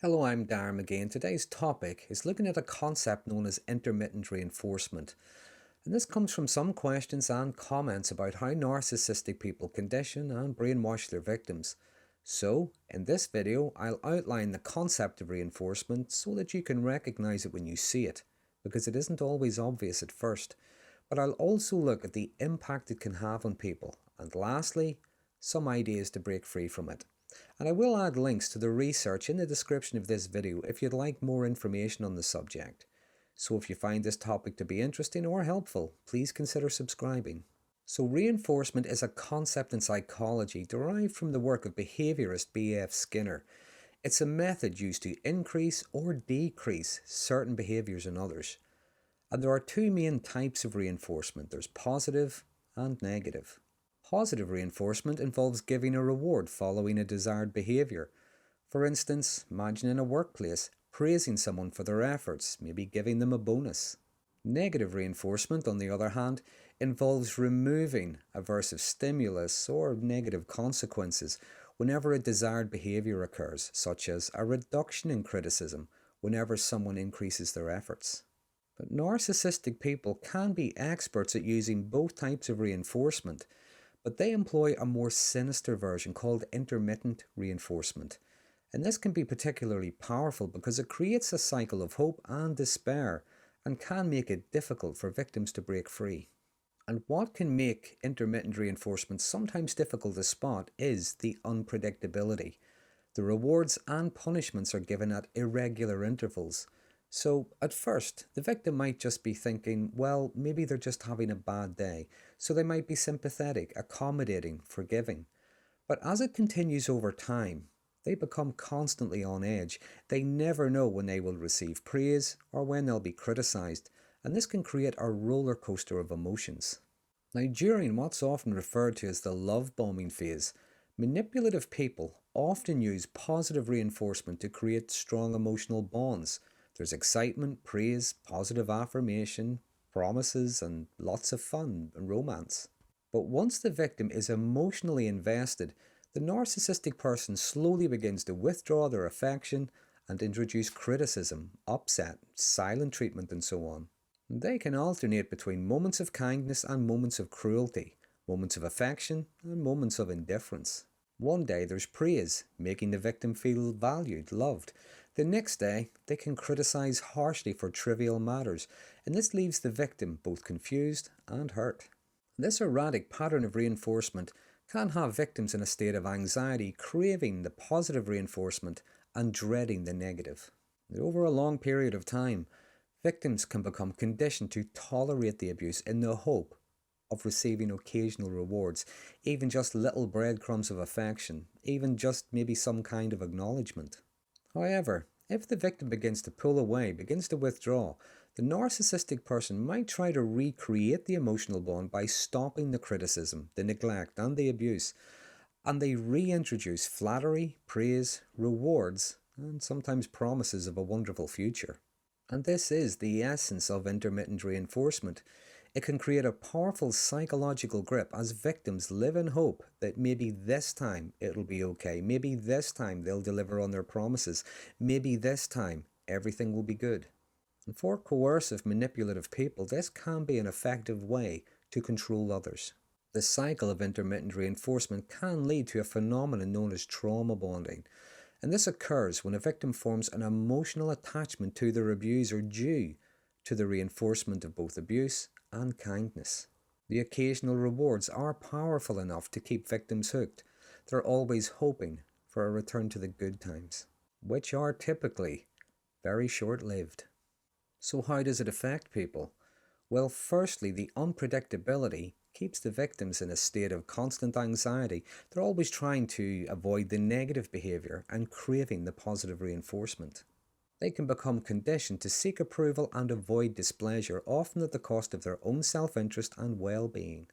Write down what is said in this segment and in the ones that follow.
Hello, I'm Darren Magee, and today's topic is looking at a concept known as intermittent reinforcement. And this comes from some questions and comments about how narcissistic people condition and brainwash their victims. So, in this video, I'll outline the concept of reinforcement so that you can recognize it when you see it, because it isn't always obvious at first. But I'll also look at the impact it can have on people, and lastly, some ideas to break free from it. And I will add links to the research in the description of this video if you'd like more information on the subject. So if you find this topic to be interesting or helpful, please consider subscribing. So reinforcement is a concept in psychology derived from the work of behaviourist B.F. Skinner. It's a method used to increase or decrease certain behaviours in others. And there are two main types of reinforcement. There's positive and negative. Positive reinforcement involves giving a reward following a desired behaviour. For instance, imagine in a workplace, praising someone for their efforts, maybe giving them a bonus. Negative reinforcement, on the other hand, involves removing aversive stimulus or negative consequences whenever a desired behaviour occurs, such as a reduction in criticism whenever someone increases their efforts. But narcissistic people can be experts at using both types of reinforcement, but they employ a more sinister version called intermittent reinforcement. And this can be particularly powerful because it creates a cycle of hope and despair and can make it difficult for victims to break free. And what can make intermittent reinforcement sometimes difficult to spot is the unpredictability. The rewards and punishments are given at irregular intervals. So, at first, the victim might just be thinking, well, maybe they're just having a bad day, so they might be sympathetic, accommodating, forgiving. But as it continues over time, they become constantly on edge. They never know when they will receive praise or when they'll be criticised, and this can create a roller coaster of emotions. Now, during what's often referred to as the love bombing phase, manipulative people often use positive reinforcement to create strong emotional bonds. There's excitement, praise, positive affirmation, promises, and lots of fun and romance. But once the victim is emotionally invested, the narcissistic person slowly begins to withdraw their affection and introduce criticism, upset, silent treatment, and so on. They can alternate between moments of kindness and moments of cruelty, moments of affection and moments of indifference. One day there's praise, making the victim feel valued, loved. The next day, they can criticize harshly for trivial matters, and this leaves the victim both confused and hurt. This erratic pattern of reinforcement can have victims in a state of anxiety, craving the positive reinforcement and dreading the negative. Over a long period of time, victims can become conditioned to tolerate the abuse in the hope of receiving occasional rewards, even just little breadcrumbs of affection, even just maybe some kind of acknowledgement. However, if the victim begins to pull away, begins to withdraw, the narcissistic person might try to recreate the emotional bond by stopping the criticism, the neglect, and the abuse, and they reintroduce flattery, praise, rewards, and sometimes promises of a wonderful future. And this is the essence of intermittent reinforcement. It can create a powerful psychological grip as victims live in hope that maybe this time it'll be okay. Maybe this time they'll deliver on their promises. Maybe this time everything will be good. And for coercive, manipulative people, this can be an effective way to control others. The cycle of intermittent reinforcement can lead to a phenomenon known as trauma bonding. And this occurs when a victim forms an emotional attachment to their abuser due to the reinforcement of both abuse and kindness. The occasional rewards are powerful enough to keep victims hooked. They're always hoping for a return to the good times, which are typically very short-lived. So how does it affect people? Well, firstly, the unpredictability keeps the victims in a state of constant anxiety. They're always trying to avoid the negative behaviour and craving the positive reinforcement. They can become conditioned to seek approval and avoid displeasure, often at the cost of their own self-interest and well-being.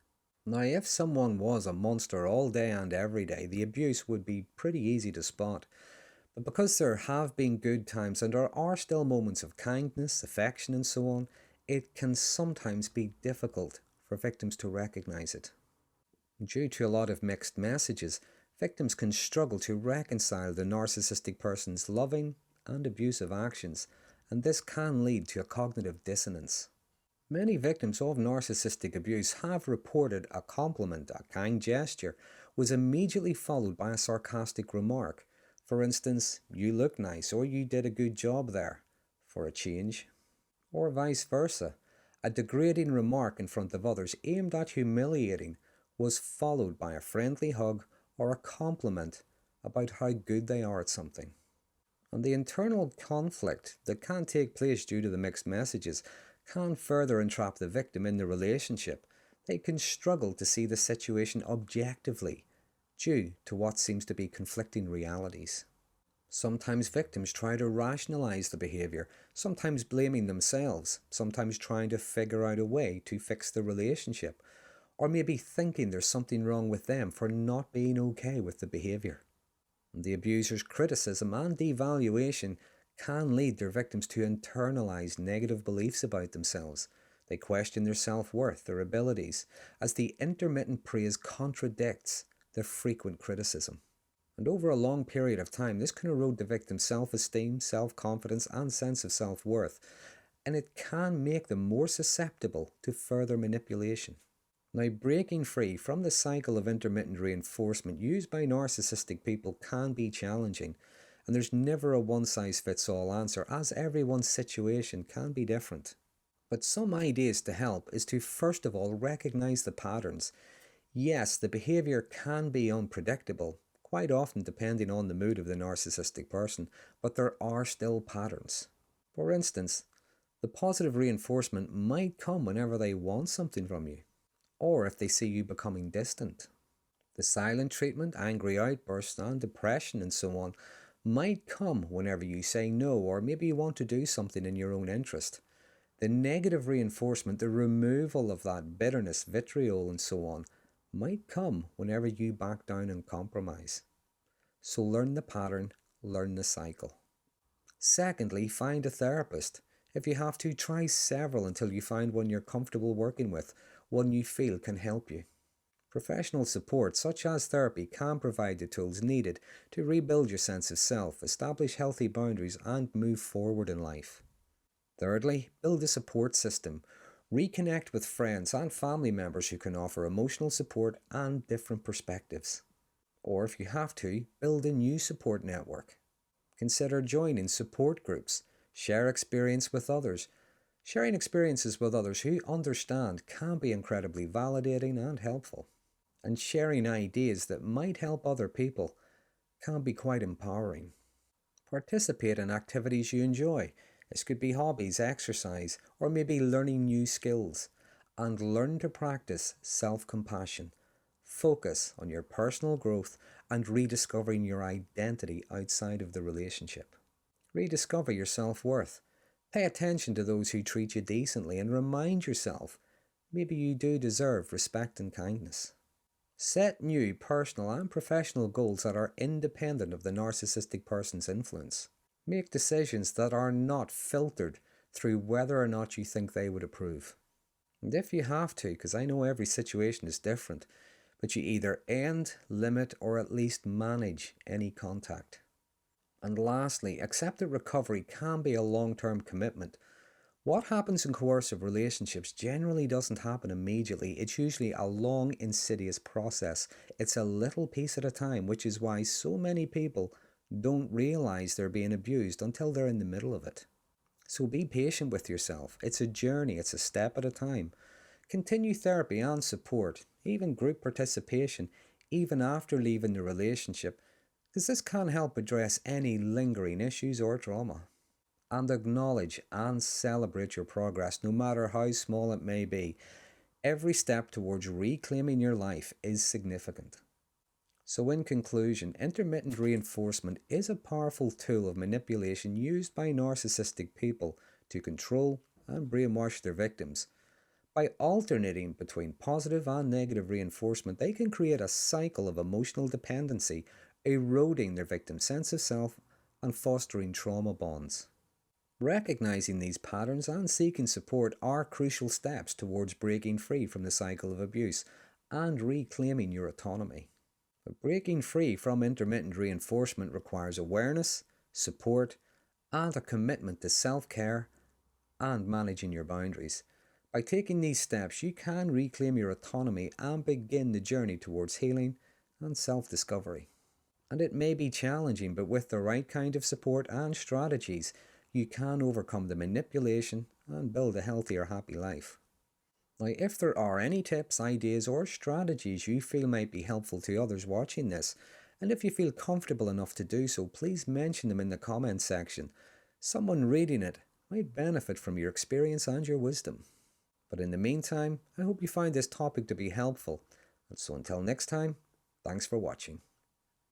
Now, if someone was a monster all day and every day, the abuse would be pretty easy to spot. But because there have been good times and there are still moments of kindness, affection, and so on, it can sometimes be difficult for victims to recognize it. Due to a lot of mixed messages, victims can struggle to reconcile the narcissistic person's loving and abusive actions, and this can lead to a cognitive dissonance. Many victims of narcissistic abuse have reported a compliment, a kind gesture, was immediately followed by a sarcastic remark. For instance, "You look nice," or "You did a good job there," for a change. Or vice versa. A degrading remark in front of others aimed at humiliating was followed by a friendly hug or a compliment about how good they are at something. And the internal conflict that can take place due to the mixed messages can further entrap the victim in the relationship. They can struggle to see the situation objectively due to what seems to be conflicting realities. Sometimes victims try to rationalize the behaviour, sometimes blaming themselves, sometimes trying to figure out a way to fix the relationship, or maybe thinking there's something wrong with them for not being okay with the behaviour. The abuser's criticism and devaluation can lead their victims to internalise negative beliefs about themselves. They question their self-worth, their abilities, as the intermittent praise contradicts the frequent criticism. And over a long period of time, this can erode the victim's self-esteem, self-confidence, and sense of self-worth, and it can make them more susceptible to further manipulation. Now, breaking free from the cycle of intermittent reinforcement used by narcissistic people can be challenging, and there's never a one-size-fits-all answer, as everyone's situation can be different. But some ideas to help is to first of all recognize the patterns. Yes, the behaviour can be unpredictable, quite often depending on the mood of the narcissistic person, but there are still patterns. For instance, the positive reinforcement might come whenever they want something from you, or if they see you becoming distant. The silent treatment, angry outbursts, and depression and so on might come whenever you say no, or maybe you want to do something in your own interest. The negative reinforcement, the removal of that bitterness, vitriol and so on, might come whenever you back down and compromise. So learn the pattern, learn the cycle. Secondly, find a therapist. If you have to, try several until you find one you're comfortable working with, one you feel can help you. Professional support, such as therapy, can provide the tools needed to rebuild your sense of self, establish healthy boundaries, and move forward in life. Thirdly, build a support system. Reconnect with friends and family members who can offer emotional support and different perspectives. Or if you have to, build a new support network. Consider joining support groups. Share experience with others. Sharing experiences with others who understand can be incredibly validating and helpful. And sharing ideas that might help other people can be quite empowering. Participate in activities you enjoy. This could be hobbies, exercise, or maybe learning new skills. And learn to practice self-compassion. Focus on your personal growth and rediscovering your identity outside of the relationship. Rediscover your self-worth. Pay attention to those who treat you decently and remind yourself maybe you do deserve respect and kindness. Set new personal and professional goals that are independent of the narcissistic person's influence. Make decisions that are not filtered through whether or not you think they would approve. And if you have to, because I know every situation is different, but you either end, limit, or at least manage any contact. And lastly, accept that recovery can be a long-term commitment. What happens in coercive relationships generally doesn't happen immediately. It's usually a long, insidious process. It's a little piece at a time, which is why so many people don't realize they're being abused until they're in the middle of it. So be patient with yourself. It's a journey. It's a step at a time. Continue therapy and support, even group participation, even after leaving the relationship, because this can help address any lingering issues or trauma. And acknowledge and celebrate your progress, no matter how small it may be. Every step towards reclaiming your life is significant. So in conclusion, intermittent reinforcement is a powerful tool of manipulation used by narcissistic people to control and brainwash their victims. By alternating between positive and negative reinforcement, they can create a cycle of emotional dependency, eroding their victim's sense of self and fostering trauma bonds. Recognizing these patterns and seeking support are crucial steps towards breaking free from the cycle of abuse and reclaiming your autonomy. But breaking free from intermittent reinforcement requires awareness, support, and a commitment to self-care and managing your boundaries. By taking these steps, you can reclaim your autonomy and begin the journey towards healing and self-discovery. And it may be challenging, but with the right kind of support and strategies, you can overcome the manipulation and build a healthier, happy life. Now, if there are any tips, ideas, or strategies you feel might be helpful to others watching this, and if you feel comfortable enough to do so, please mention them in the comments section. Someone reading it might benefit from your experience and your wisdom. But in the meantime, I hope you find this topic to be helpful. And so until next time, thanks for watching.